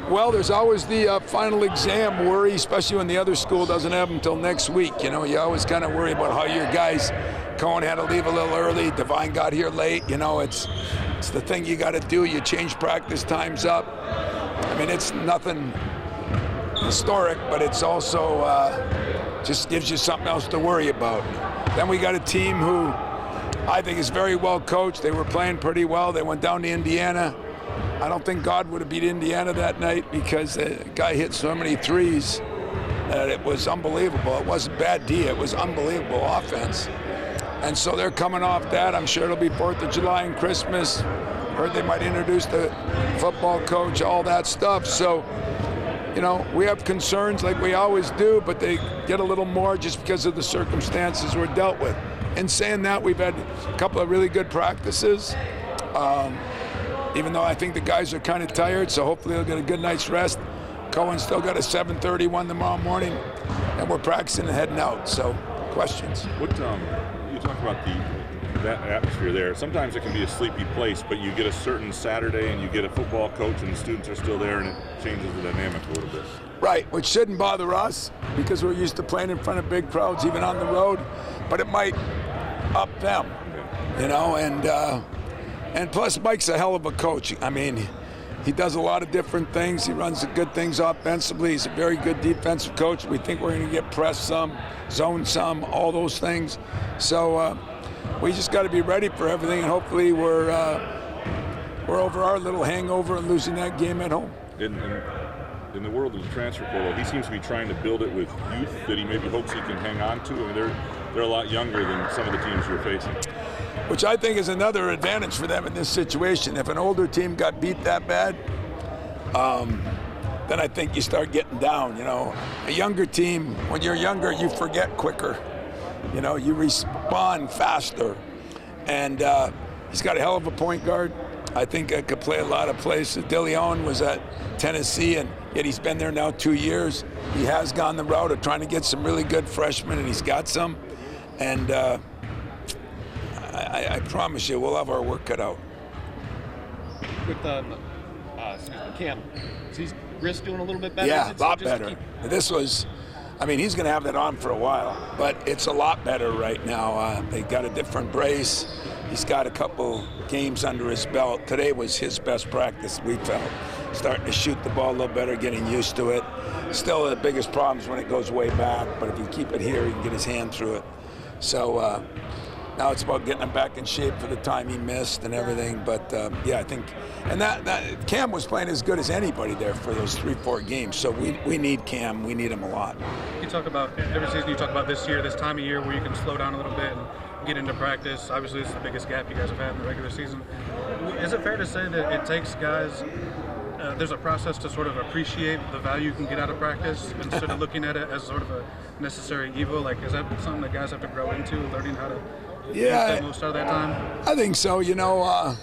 Well, there's always the final exam worry, especially when the other school doesn't have them until next week. You know, you always kind of worry about how your guys, Cohen had to leave a little early, Devine got here late. You know, it's the thing you got to do. You change practice times up. I mean, it's nothing historic, but it's also just gives you something else to worry about. Then we got a team who I think is very well coached. They were playing pretty well. They went down to Indiana. I don't think God would have beat Indiana that night because the guy hit so many threes that it was unbelievable. It wasn't bad D, it was unbelievable offense. And so they're coming off that. I'm sure it'll be 4th of July and Christmas. Heard they might introduce the football coach, all that stuff. So, you know, we have concerns like we always do, but they get a little more just because of the circumstances we're dealt with. In saying that, we've had a couple of really good practices. Even though I think the guys are kind of tired, so hopefully they'll get a good night's rest. Cohen's still got a 7:30 one tomorrow morning, and we're practicing and heading out. So, questions? What you talk about that atmosphere there. Sometimes it can be a sleepy place, but you get a certain Saturday and you get a football coach and the students are still there, and it changes the dynamic a little bit. Right, which shouldn't bother us because we're used to playing in front of big crowds, even on the road. But it might up them, you know, and plus Mike's a hell of a coach. I mean, he does a lot of different things. He runs the good things offensively. He's a very good defensive coach. We think we're going to get pressed some, zone some, all those things. So we just got to be ready for everything, and hopefully we're over our little hangover and losing that game at home. In the world of the transfer portal, he seems to be trying to build it with youth that he maybe hopes he can hang on to. I mean, they're a lot younger than some of the teams you're facing. Which I think is another advantage for them in this situation. If an older team got beat that bad, then I think you start getting down, you know. A younger team, when you're younger, you forget quicker. You know, you respond faster. And he's got a hell of a point guard. I think I could play a lot of places. DeLeon was at Tennessee, and yet he's been there now 2 years. He has gone the route of trying to get some really good freshmen, and he's got some. And I promise you, we'll have our work cut out. With Cam, is his wrist doing a little bit better? Yeah, a lot better. This was, I mean, he's going to have that on for a while, but it's a lot better right now. They got a different brace. He's got a couple games under his belt. Today was his best practice, we felt. Starting to shoot the ball a little better, getting used to it. Still the biggest problem is when it goes way back, but if you keep it here, he can get his hand through it. So now it's about getting him back in shape for the time he missed and everything. But yeah, I think, and that Cam was playing as good as anybody there for those 3-4 games. So we need Cam. We need him a lot. You talk about every season. You talk about this year, this time of year where you can slow down a little bit and get into practice. Obviously, this is the biggest gap you guys have had in the regular season. Is it fair to say that it takes guys? There's a process to sort of appreciate the value you can get out of practice instead of looking at it as sort of a necessary evil. Like, is that something that guys have to grow into, learning how to get the most out of that time? I think so. You know,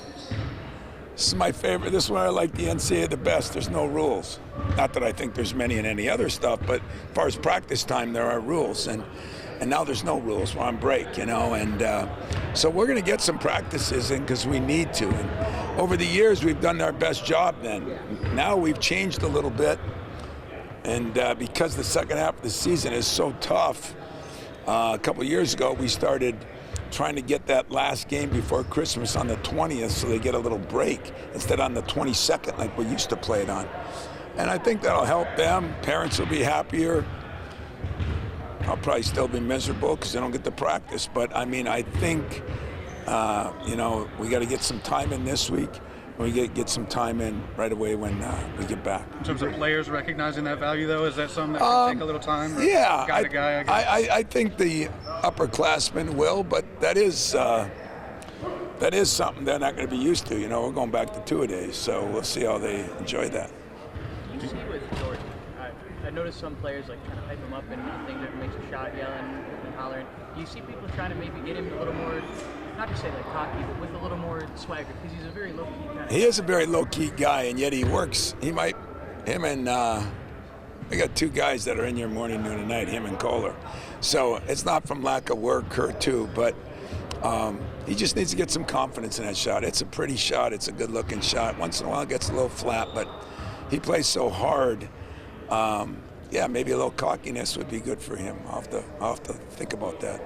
this is my favorite. This is where I like the NCAA the best. There's no rules. Not that I think there's many in any other stuff, but as far as practice time, there are rules. And now there's no rules. We're on break, you know. And so we're going to get some practices in because we need to. And over the years, we've done our best job then. Now we've changed a little bit. And because the second half of the season is so tough, a couple of years ago, we started trying to get that last game before Christmas on the 20th so they get a little break instead on the 22nd like we used to play it on. And I think that'll help them. Parents will be happier. I'll probably still be miserable because I don't get to practice. But, I mean, I think, you know, we got to get some time in this week. We get some time in right away when we get back. In terms of players recognizing that value, though, is that something that can take a little time? Or yeah, guy to guy, I guess? I think the upperclassmen will, but that is something they're not going to be used to. You know, we're going back to two-a-days, so we'll see how they enjoy that. You see with Jordan, I noticed some players like trying to hype him up and things that makes a shot, yelling and hollering. Do you see people trying to maybe get him a little more, not to say like cocky, but with a little more swagger? Because he's a very low-key kind of guy. He is a very low-key guy, and yet he works. Him and we got two guys that are in here morning, noon, and night, him and Kohler. So it's not from lack of work, her too, but he just needs to get some confidence in that shot. It's a pretty shot. It's a good-looking shot. Once in a while it gets a little flat, but he plays so hard. Yeah, maybe a little cockiness would be good for him. I'll have to think about that.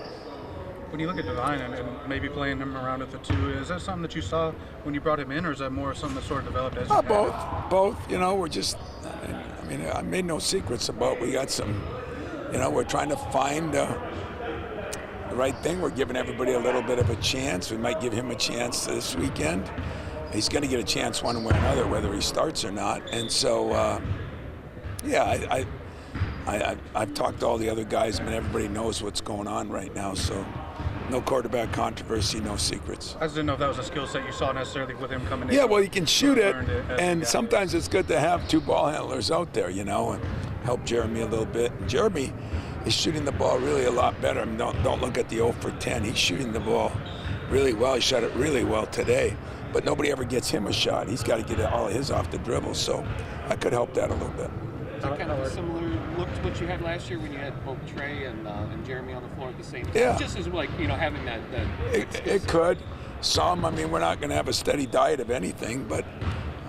When you look at Devine and maybe playing him around at the 2, is that something that you saw when you brought him in, or is that more something that sort of developed as you Both. You know, we're just, I mean, I made no secrets about we got some, you know, we're trying to find the right thing. We're giving everybody a little bit of a chance. We might give him a chance this weekend. He's going to get a chance one way or another, whether he starts or not. And so, yeah, I've talked to all the other guys, and everybody knows what's going on right now. So no quarterback controversy, no secrets. I just didn't know if that was a skill set you saw necessarily with him coming in. Yeah, well, he can shoot it, and sometimes it's good to have 2 ball handlers out there, you know, and help Jeremy a little bit. And Jeremy is shooting the ball really a lot better. I mean, don't look at the 0 for 10. He's shooting the ball really well. He shot it really well today, but nobody ever gets him a shot. He's got to get all of his off the dribble, so I could help that a little bit. Is that kind of a similar look to what you had last year when you had both Trey and Jeremy on the floor at the same time? Yeah. Just as like, you know, having that It could. Some, I mean, we're not going to have a steady diet of anything, but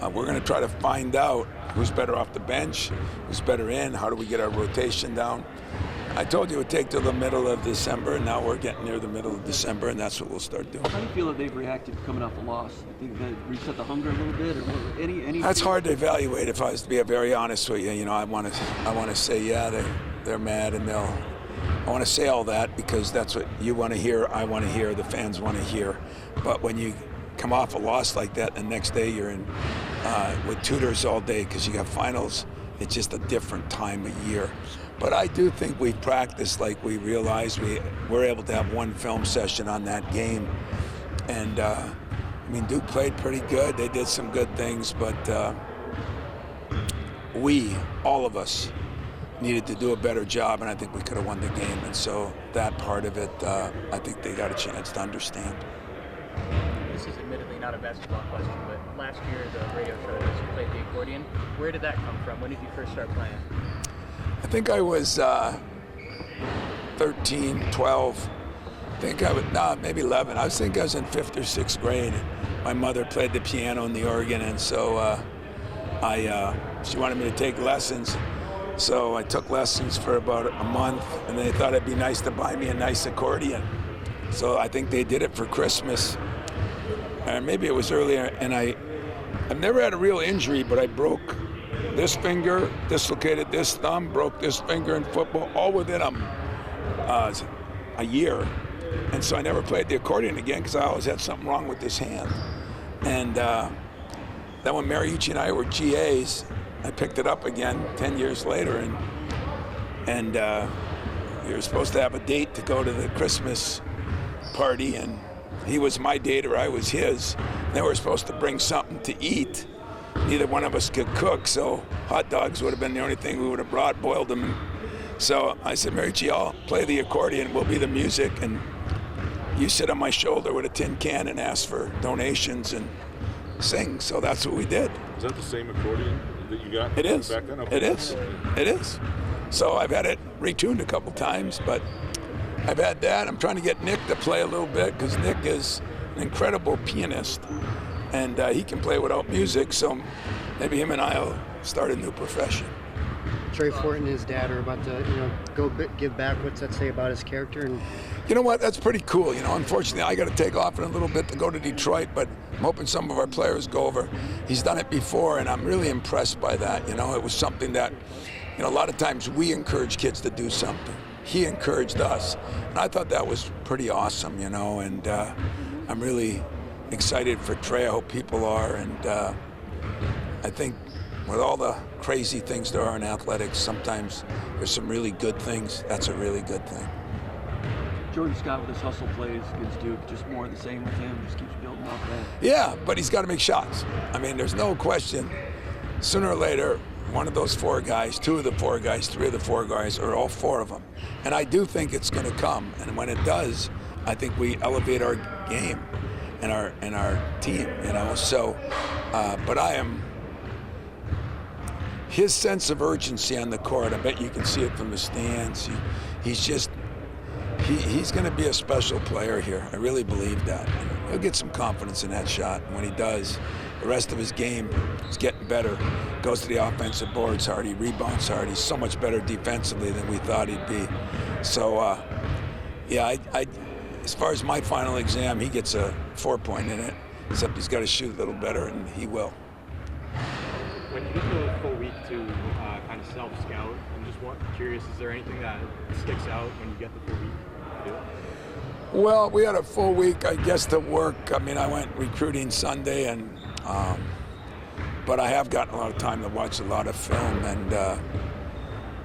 we're going to try to find out who's better off the bench, who's better in, how do we get our rotation down. I told you it would take till the middle of December, and now we're getting near the middle of December, and that's what we'll start doing. How do you feel that they've reacted coming off the loss? You think that reset the hunger a little bit, or any? That's hard to evaluate. If I was to be very honest with you, you know, I want to say, yeah, they're mad, and I want to say all that because that's what you want to hear, I want to hear, the fans want to hear. But when you come off a loss like that, the next day you're in with tutors all day because you got finals. It's just a different time of year. But I do think we practiced like we realized we were able to have 1 film session on that game. And, I mean, Duke played pretty good. They did some good things, but all of us, needed to do a better job, and I think we could have won the game. And so that part of it, I think they got a chance to understand. This is admittedly not a basketball question, but last year the radio showed us you played the accordion. Where did that come from? When did you first start playing? I think I was 13, 12. I think I was, maybe 11. I think I was in 5th or 6th grade. My mother played the piano and the organ, and so she wanted me to take lessons. So I took lessons for about a month, and they thought it'd be nice to buy me a nice accordion. So I think they did it for Christmas. Or maybe it was earlier, and I've never had a real injury, but I broke this finger, dislocated this thumb, broke this finger in football, all within a year. And so I never played the accordion again because I always had something wrong with this hand. And then when Mariucci and I were GAs, I picked it up again 10 years later, and we were supposed to have a date to go to the Christmas party, and he was my date or I was his. And they were supposed to bring something to eat. Neither one of us could cook, so hot dogs would have been the only thing we would have brought, boiled them. So I said, Mariucci, I'll play the accordion, we'll be the music, and you sit on my shoulder with a tin can and ask for donations and sing. So that's what we did. Is that the same accordion that you got It is. back then? It is. It is. So I've had it retuned a couple times, but I've had that. I'm trying to get Nick to play a little bit because Nick is an incredible pianist, and he can play without music, so maybe him and I will start a new profession. Trey Fortin and his dad are about to, give back. What's that say about his character? And you know what? That's pretty cool. You know, unfortunately, I got to take off in a little bit to go to Detroit, but I'm hoping some of our players go over. He's done it before, and I'm really impressed by that. You know, it was something that, a lot of times we encourage kids to do something. He encouraged us, and I thought that was pretty awesome, and I'm really excited for Trey. I hope people are, and I think with all the crazy things there are in athletics, sometimes there's some really good things. That's a really good thing. Jordan Scott with his hustle plays against Duke, just more of the same with him, just keeps building off that. Yeah, but he's got to make shots. I mean, there's no question. Sooner or later, one of those 4 guys, 2 of the 4 guys, 3 of the 4 guys, or all 4 of them. And I do think it's going to come. And when it does, I think we elevate our game and our team, So, but I am. His sense of urgency on the court, I bet you can see it from the stands. He's going to be a special player here. I really believe that. He'll get some confidence in that shot. And when he does, the rest of his game is getting better. Goes to the offensive boards hard. He rebounds hard. He's so much better defensively than we thought he'd be. So, yeah, as far as my final exam, he gets a 4-point in it, except he's got to shoot a little better, and he will. When you get the full week to kind of self-scout, I'm just curious, is there anything that sticks out when you get the full week to do it? Well, we had a full week, I guess, to work. I mean, I went recruiting Sunday, and but I have gotten a lot of time to watch a lot of film, and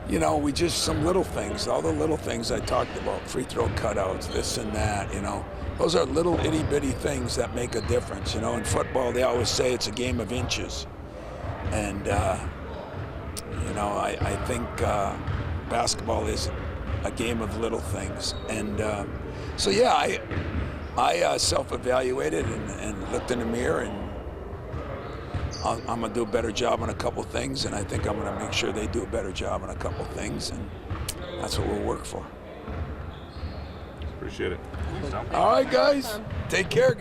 you know, we just some little things, all the little things I talked about, free throw cutouts, this and that, you know. Those are little itty-bitty things that make a difference, you know. In football, they always say it's a game of inches. And, you know, I think basketball is a game of little things. And so, yeah, I self-evaluated and looked in the mirror, and I'm going to do a better job on a couple things, and I think I'm going to make sure they do a better job on a couple things, and that's what we'll work for. Appreciate it. All right, guys. Take care, guys.